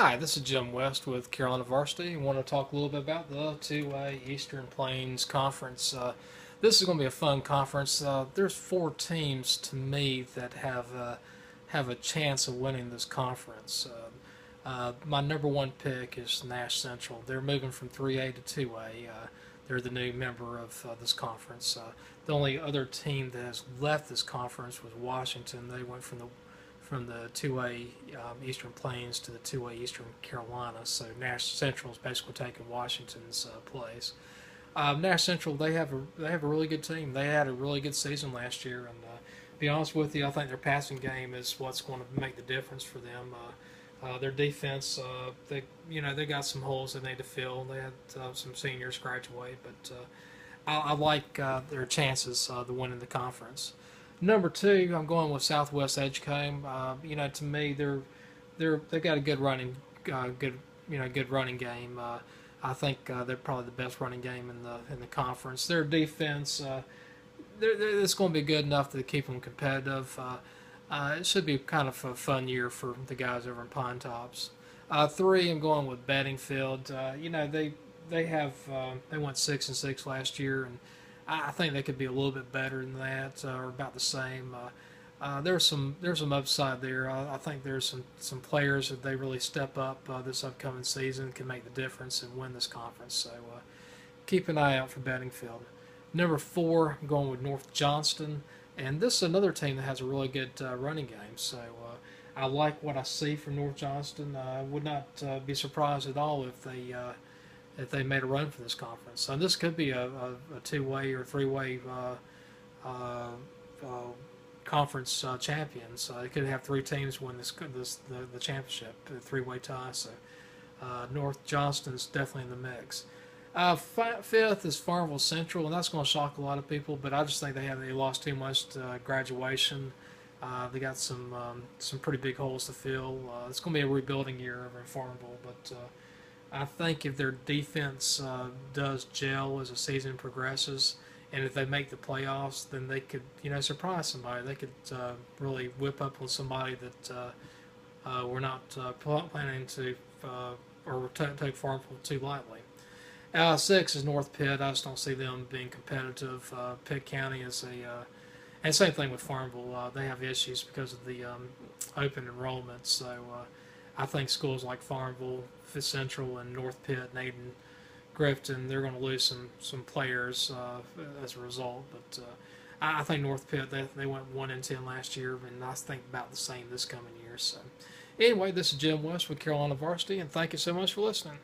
Hi, this is Jim West with Carolina Varsity. I want to talk a little bit about the 2A Eastern Plains Conference. This is going to be a fun conference. There's four teams to me that have a chance of winning this conference. My number one pick is Nash Central. They're moving from 3A to 2A. They're the new member of this conference. The only other team that has left this conference was Washington. They went from the 2A Eastern Plains to the 2A Eastern Carolina. So Nash Central is basically taking Washington's place. Nash Central, they have a really good team. They had a really good season last year, and to be honest with you, I think their passing game is what's going to make the difference for them. Their defense, they got some holes they need to fill. They had some seniors graduate, but I like their chances to win in the conference. Number two, I'm going with SouthWest Edgecombe. To me, they've got a good running, good running game. I think they're probably the best running game in the conference. Their defense, it's going to be good enough to keep them competitive. It should be kind of a fun year for the guys over in Pine Tops. Three, I'm going with Beddingfield. They went 6-6 last year, and I think they could be a little bit better than that, or about the same. There's some upside there. I think there's some players that they really step up this upcoming season can make the difference and win this conference. So keep an eye out for Beddingfield. Number four, I'm going with North Johnston, and this is another team that has a really good running game. So I like what I see from North Johnston. I would not be surprised at all if they made a run for this conference. So this could be a two-way or three-way conference champions. It could have three teams win the championship, a three-way tie. So North Johnston's definitely in the mix. Fifth is Farmville Central, and that's going to shock a lot of people. But I just think they lost too much to graduation. They got some pretty big holes to fill. It's going to be a rebuilding year over in Farmville, but I think if their defense does gel as the season progresses, and if they make the playoffs, then they could, surprise somebody. They could really whip up on somebody that we're not planning to or take Farmville too lightly. Six is North Pitt. I just don't see them being competitive. Pitt County is and same thing with Farmville. They have issues because of the open enrollment. So I think schools like Farmville, Fifth Central, and North Pitt, Naden, Grifton, they're going to lose some players as a result. But I think North Pitt, they went 1-10 last year, and I think about the same this coming year. So anyway, this is Jim West with Carolina Varsity, and thank you so much for listening.